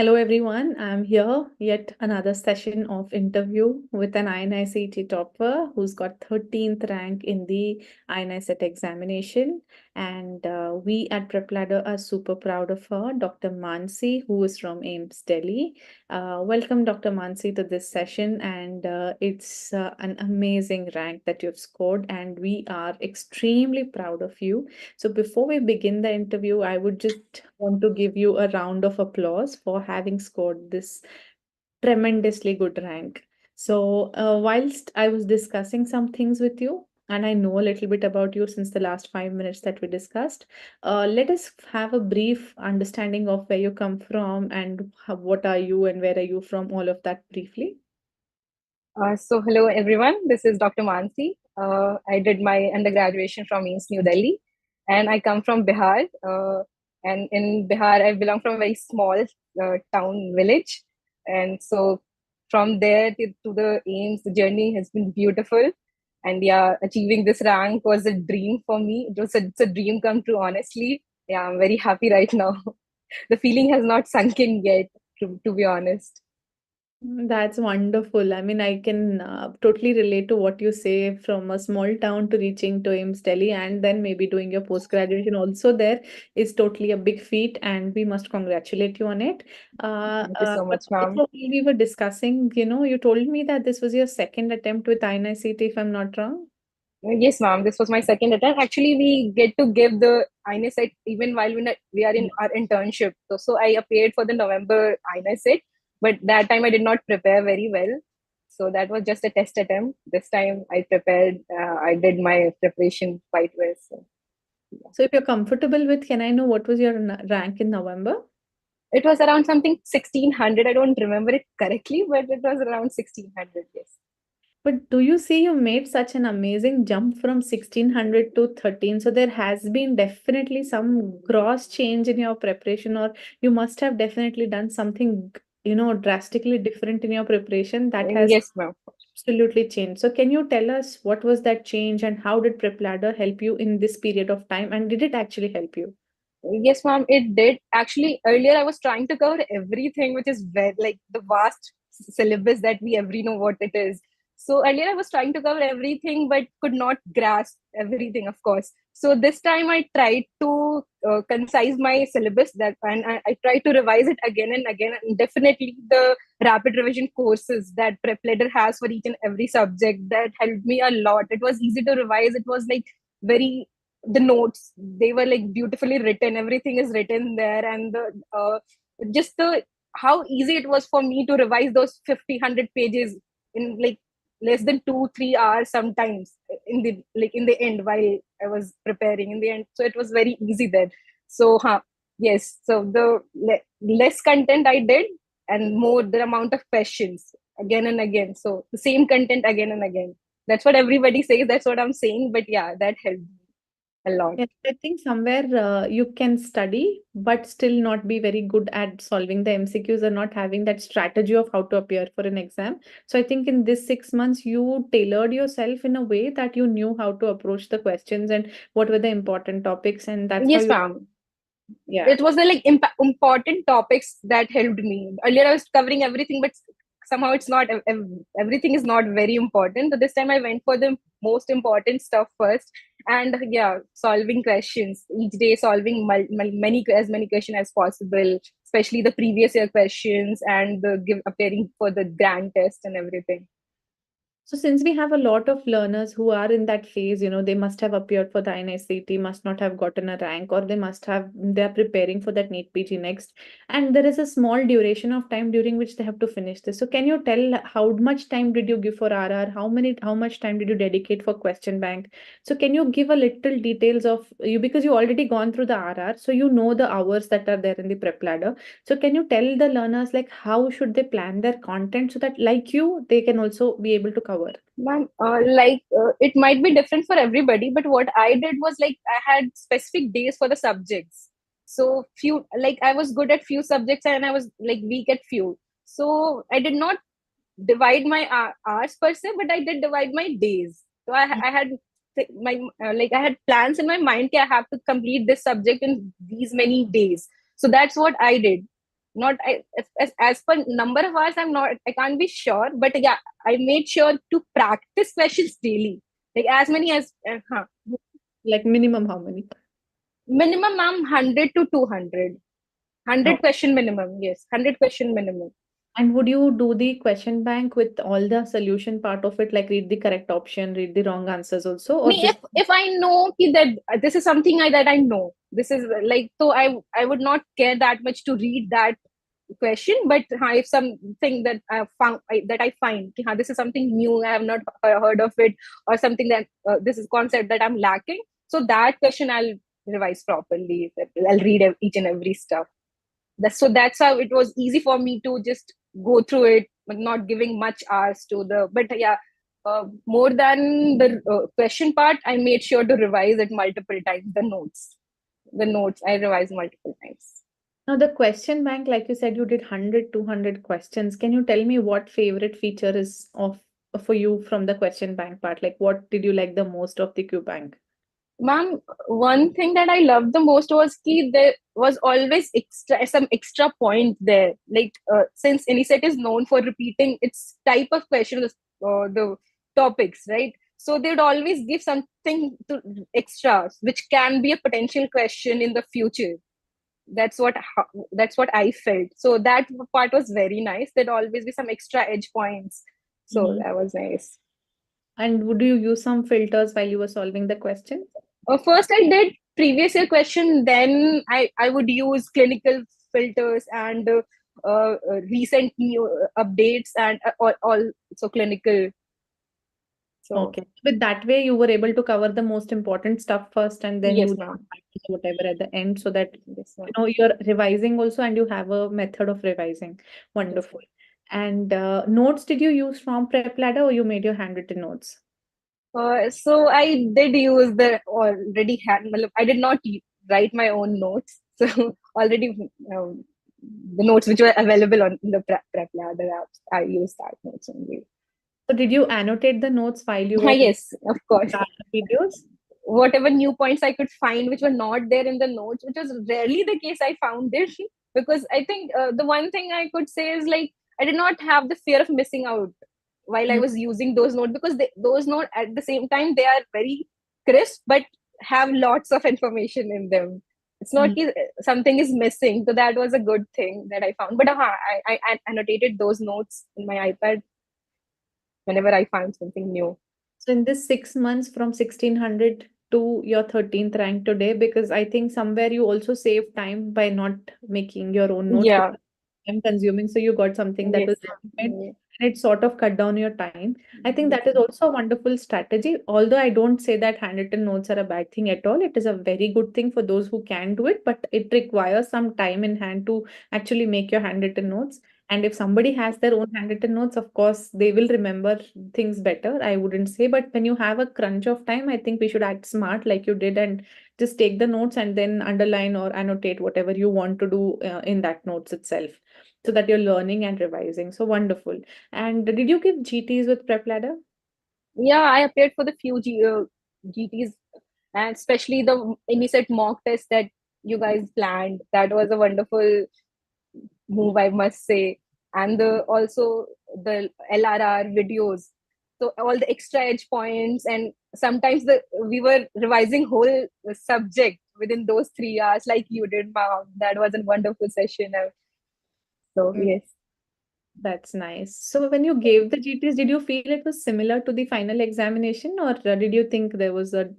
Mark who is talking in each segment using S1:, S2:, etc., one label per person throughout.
S1: Hello everyone, I'm here yet another session of interview with an INI-CET topper who's got 13th rank in the INI-CET examination, and we at PrepLadder are super proud of her, Dr. Mansi, who is from AIMS Delhi. Welcome Dr. Mansi to this session, and it's an amazing rank that you've scored, and we are extremely proud of you. So before we begin the interview, I would just want to give you a round of applause for having scored this tremendously good rank. So, whilst I was discussing some things with you, and I know a little bit about you since the last 5 minutes that we discussed, let us have a brief understanding of where you come from and what are you and where are you from, all of that briefly.
S2: Hello everyone. This is Dr. Mansi. I did my undergraduation from INS New Delhi, and I come from Bihar. And in Bihar, I belong from a very small town village, and so from there to the AIMS, the journey has been beautiful. And yeah, achieving this rank was a dream for me. It's a dream come true. Honestly, yeah, I'm very happy right now. The feeling has not sunk in yet, to be honest.
S1: That's wonderful. I mean, I can totally relate to what you say from a small town to reaching to AIMS Delhi and then maybe doing your post-graduation also there is totally a big feat and we must congratulate you on it.
S2: Thank you so
S1: But
S2: much, ma'am.
S1: also we were discussing, you told me that this was your second attempt with INI-CET, if I'm not wrong.
S2: Yes, ma'am. This was my second attempt. Actually, we get to give the INI-CET even while we are in our internship. So I appeared for the November INI-CET, but that time I did not prepare very well. So that was just a test attempt. This time I prepared. I did my preparation quite well. So yeah.
S1: So if you're comfortable with, can I know what was your rank in November?
S2: It was around something 1600. I don't remember it correctly, but it was around 1600. Yes.
S1: But do you see you made such an amazing jump from 1600 to 13? So there has been definitely some gross change in your preparation, or you must have definitely done something, drastically different in your preparation that has
S2: Yes, ma'am.
S1: absolutely changed. So can you tell us what was that change and how did PrepLadder help you in this period of time? And did it actually help you?
S2: Yes, ma'am, it did. Actually, earlier I was trying to cover everything, which is very like the vast syllabus that we every know what it is. So earlier I was trying to cover everything, but could not grasp everything, of course. So this time I tried to concise my syllabus and I tried to revise it again and again. And definitely the rapid revision courses that PrepLadder has for each and every subject that helped me a lot. It was easy to revise. It was like very the notes, they were like beautifully written, everything is written there, and just the how easy it was for me to revise those 50 100 pages in like less than 2 3 hours sometimes in the end while I was preparing in the end. So it was very easy then. So yes, so the less content I did and more the amount of questions again and again, so the same content again and again. That's what everybody says, that's what I'm saying, but yeah, that helped a lot.
S1: Yes, I think somewhere you can study, but still not be very good at solving the MCQs or not having that strategy of how to appear for an exam. So I think in this 6 months, you tailored yourself in a way that you knew how to approach the questions and what were the important topics, and that's how
S2: Yes,
S1: you,
S2: ma'am.
S1: yeah.
S2: It was the like important topics that helped me. Earlier, I was covering everything, but somehow it's not everything is not very important. So this time, I went for the most important stuff first, and yeah, solving questions each day, solving many as many questions as possible, especially the previous year questions and the appearing for the grand test and everything.
S1: So since we have a lot of learners who are in that phase, they must have appeared for the INI-CET, must not have gotten a rank, or they're preparing for that NEET PG next. And there is a small duration of time during which they have to finish this. So can you tell how much time did you give for RR? How much time did you dedicate for question bank? So can you give a little details of you, because you already gone through the RR, so you know the hours that are there in the prep ladder. So can you tell the learners like how should they plan their content so that like you, they can also be able to cover?
S2: Ma'am, it might be different for everybody, but what I did was like I had specific days for the subjects. So few like I was good at few subjects and I was like weak at few. So I did not divide my hours per se, but I did divide my days. So I had my I had plans in my mind that I have to complete this subject in these many days. So that's what I did. not as per number of hours, I can't be sure, but yeah, I made sure to practice questions daily, like as many as
S1: Like minimum how many?
S2: minimum, ma'am, 100 to 200. 100
S1: Oh.
S2: question minimum, yes, 100 question minimum.
S1: And would you do the question bank with all the solution part of it, like read the correct option, read the wrong answers also, or
S2: Me,
S1: just
S2: if I know that this is something that I know, this is like, so I would not care that much to read that question, but if something that I found that I find this is something new, I have not heard of it, or something that this is concept that I'm lacking, so that question I'll revise properly. I'll read each and every stuff. That's how it was easy for me to just go through it, but not giving much hours to the. But yeah, more than the question part, I made sure to revise it multiple times. The notes I revised multiple times.
S1: now the question bank, like you said, you did 100, 200 questions. Can you tell me what favorite feature is of for you from the question bank part? Like what did you like the most of the Q bank?
S2: Ma'am, one thing that I loved the most was that there was always some extra point there. Like since INI-CET is known for repeating its type of questions, the topics, right? So they would always give something to extra, which can be a potential question in the future. That's what I felt. So that part was very nice. There'd always be some extra edge points. So
S1: Mhm.
S2: that was nice.
S1: And would you use some filters while you were solving the question?
S2: First, I did previous year question. Then I would use clinical filters and recent new updates and all so clinical. So
S1: Okay. With that way, you were able to cover the most important stuff first, and then
S2: yes,
S1: you
S2: ma'am.
S1: practice whatever at the end, so that
S2: Yes,
S1: you
S2: ma'am.
S1: know you're revising also, and you have a method of revising.
S2: Yes,
S1: Wonderful.
S2: ma'am.
S1: And notes, did you use from PrepLadder or you made your handwritten notes?
S2: So I did use the already had. I did not write my own notes. So already the notes which were available on the PrepLadder apps, I used that notes only.
S1: So did you annotate the notes while you were
S2: Yes, of course.
S1: the videos?
S2: Whatever new points I could find which were not there in the notes, which was rarely the case, I found it because I think the one thing I could say is like I did not have the fear of missing out while I
S1: Mm,
S2: was using those notes because those notes at the same time they are very crisp but have lots of information in them. It's not
S1: mm.
S2: something is missing, so that was a good thing that I found. But I annotated those notes in my iPad whenever I found something new.
S1: So in this 6 months from 1600 to your 13th rank today, because I think somewhere you also save time by not making your own notes
S2: Yeah.
S1: because time consuming. So you got something that
S2: Yes.
S1: was ready-made and it sort of cut down your time. I think
S2: Yes.
S1: that is also a wonderful strategy. Although I don't say that handwritten notes are a bad thing at all. It is a very good thing for those who can do it, but it requires some time in hand to actually make your handwritten notes. And if somebody has their own handwritten notes, of course, they will remember things better. I wouldn't say, but when you have a crunch of time, I think we should act smart like you did and just take the notes and then underline or annotate whatever you want to do in that notes itself so that you're learning and revising. So wonderful. And did you give GTs with PrepLadder?
S2: Yeah, I appeared for the few GTs, and especially the INI-CET mock test that you guys planned. That was a wonderful move, I must say. And also the LRR videos. So all the extra edge points, and sometimes we were revising whole subject within those 3 hours, like you did, ma'am. That was a wonderful session. So
S1: Mm,
S2: yes.
S1: that's nice. So when you gave the GTs, did you feel it was similar to the final examination, or did you think there was a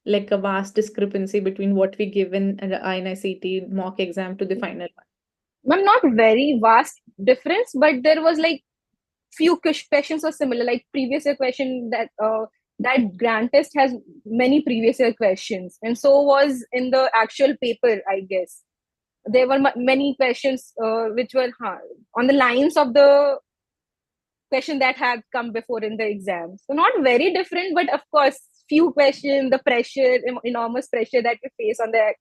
S1: vast discrepancy between what we give in an INI-CET mock exam to the final one?
S2: Ma'am, not very vast difference, but there was like few questions were similar. Like previous year question that grant test has many previous year questions, and so was in the actual paper. I guess there were many questions which were on the lines of the question that had come before in the exam. So not very different, but of course, few questions, the pressure, enormous pressure that we face on the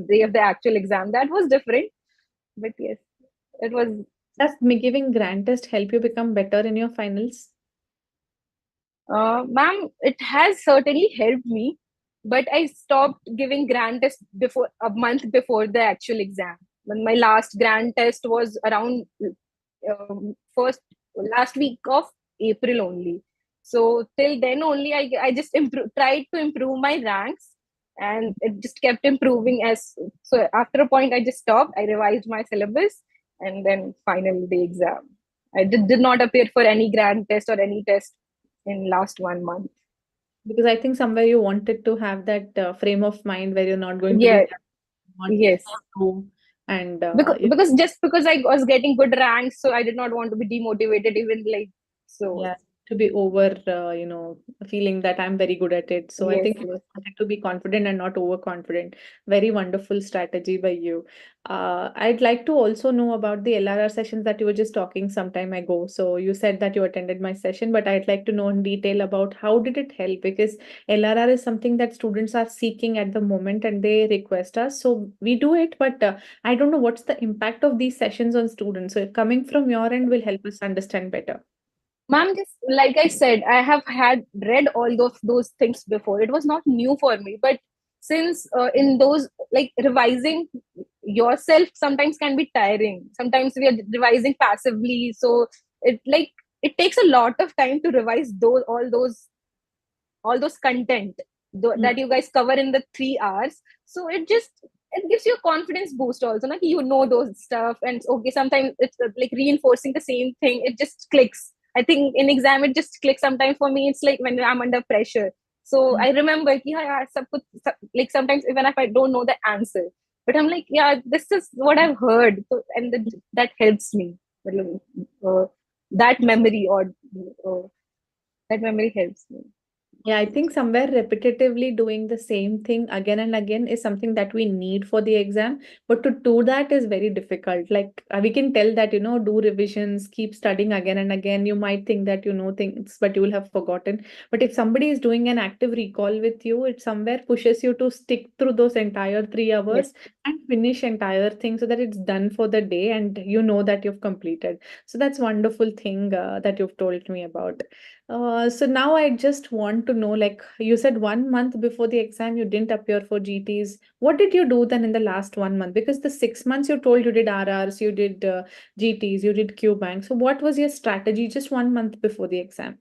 S2: day of the actual exam, that was different. But yes, it was.
S1: Does me giving grand test help you become better in your finals?
S2: Ma'am, it has certainly helped me, but I stopped giving grand test before a month before the actual exam. when my last grand test was around first last week of April only. So till then only I just tried to improve my ranks, and it just kept improving. As so after a point I just stopped. I revised my syllabus, and then finally the exam. I did not appear for any grand test or any test in last 1 month.
S1: Because I think somewhere you wanted to have that frame of mind where you're not going to be
S2: Yeah,
S1: not
S2: yes.
S1: home and
S2: Because just because I was getting good ranks, so I did not want to be demotivated, even like so.
S1: yeah, to be over, feeling that I'm very good at it. So I
S2: Yes,
S1: think you
S2: yes.
S1: wanted to be confident and not overconfident. Very wonderful strategy by you. I'd like to also know about the LRR sessions that you were just talking some time ago. So you said that you attended my session, but I'd like to know in detail about how did it help? Because LRR is something that students are seeking at the moment and they request us. So we do it, but I don't know what's the impact of these sessions on students. So coming from your end will help us understand better.
S2: Ma'am, just like I said, I have had read all those things before. It was not new for me, but since in those like revising yourself sometimes can be tiring. Sometimes we are revising passively, so it takes a lot of time to revise all those content that you guys cover in the 3 hours. So it gives you a confidence boost also, like you know those stuff, and okay, sometimes it's like reinforcing the same thing. It just clicks. I think in exam it just clicks. Sometimes for me it's like when I'm under pressure. So
S1: Mm.
S2: I remember कि हाँ यार सब कुछ like sometimes even if I don't know the answer, but I'm like yeah, this is what I've heard. So, and that helps me. मतलब, uh, that memory or uh, that memory helps me.
S1: Yeah, I think somewhere repetitively doing the same thing again and again is something that we need for the exam. But to do that is very difficult. Like we can tell that, do revisions, keep studying again and again. You might think that you know things, but you will have forgotten. But if somebody is doing an active recall with you, it somewhere pushes you to stick through those entire 3 hours
S2: Yes.
S1: and finish entire thing so that it's done for the day and you know that you've completed. So that's wonderful thing that you've told me about. So now I just want to know, like you said, 1 month before the exam, you didn't appear for GTs. What did you do then in the last 1 month? Because the 6 months you told you did RRs, you did GTs, you did Q Bank. So what was your strategy just 1 month before the exam?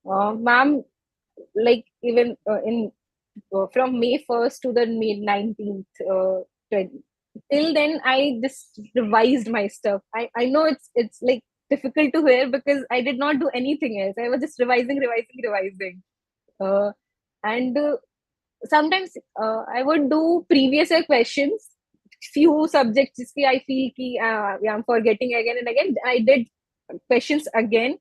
S2: Ma'am, like even in from May 1st to the May 19th, 20, till then I just revised my stuff. I know it's like difficult to hear because I did not do anything else. I was just revising. Uh, and sometimes I would do previous year questions, few subjects जिसकी I feel कि yeah, I'm forgetting again and again. I did questions again,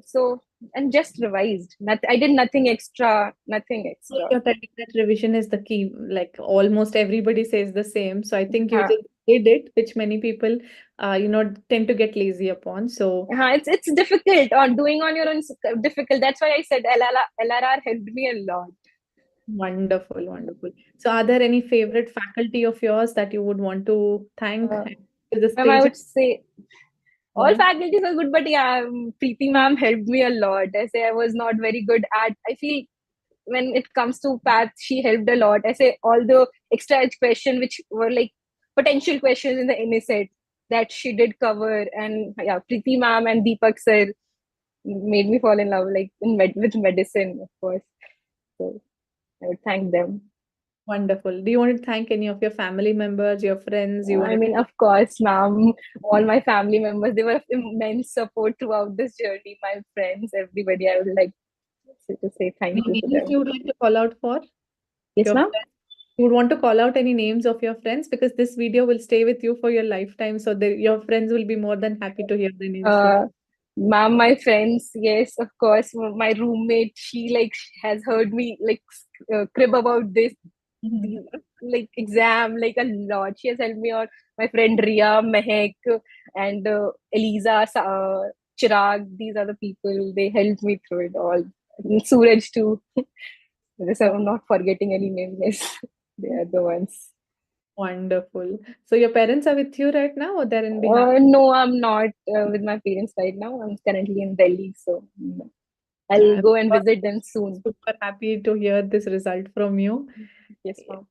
S2: so and just revised. I did nothing extra, nothing
S1: So
S2: extra.
S1: you're telling that revision is the key. Like almost everybody says the same. So I think you
S2: हाँ,
S1: just did it, which many people, tend to get lazy upon. So
S2: हाँ, it's difficult on doing on your own. Is difficult. That's why I said LRR helped me a lot.
S1: wonderful, wonderful. So are there any favorite faculty of yours that you would want to thank
S2: Uh,
S1: to the
S2: I
S1: stage?
S2: would say all
S1: Yeah.
S2: faculties are good, but yeah, Preeti ma'am helped me a lot. I say I was not very good at. I feel when it comes to path, she helped a lot. I say all the extra edge questions which were like potential questions in the INI-CET that she did cover, and yeah, Preeti ma'am and Deepak sir made me fall in love like with medicine, of course. So I would thank them.
S1: Wonderful. Do you want to thank any of your family members, your friends? You
S2: I
S1: wanted
S2: mean,
S1: to
S2: of course, ma'am, all my family members, they were of immense support throughout this journey. My friends, everybody, I would like to say thank
S1: any
S2: you to
S1: names
S2: them.
S1: you would like to call out for
S2: Yes,
S1: your
S2: ma'am.
S1: friends? You would want to call out any names of your friends because this video will stay with you for your lifetime. So your friends will be more than happy to hear the names from
S2: Uh, Ma'am, my friends, yes, of course. My roommate, she like has heard me like crib about this
S1: you.
S2: like exam like a lot. She has helped me out. My friend Ria, Mehek, and Eliza, Chirag. These are the people. They helped me through it all. And Suraj too. This I'm not forgetting any name. Yes, they are the ones.
S1: Wonderful. So your parents are with you right now or they're in Bihar?
S2: No, I'm not with my parents right now. I'm currently in Delhi, so I'll
S1: I'm
S2: go and visit them soon.
S1: super happy to hear this result from you.
S2: Yes, ma'am.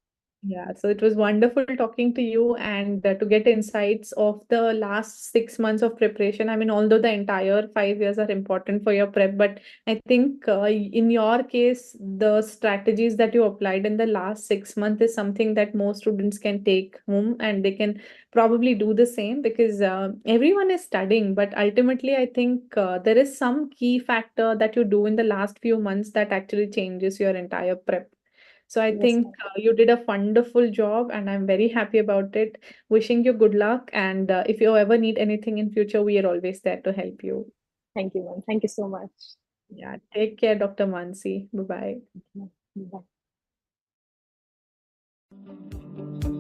S1: Yeah, so it was wonderful talking to you and to get insights of the last 6 months of preparation. I mean, although the entire 5 years are important for your prep, but I think in your case, the strategies that you applied in the last 6 months is something that most students can take home and they can probably do the same because everyone is studying. But ultimately, I think there is some key factor that you do in the last few months that actually changes your entire prep. So I
S2: Yes,
S1: think
S2: ma'am.
S1: you did a wonderful job and I'm very happy about it. Wishing you good luck. And if you ever need anything in future, we are always there to help you.
S2: Thank you, ma'am. Thank you so much.
S1: Yeah, take care, Dr. Mansi. Bye bye.
S2: Bye.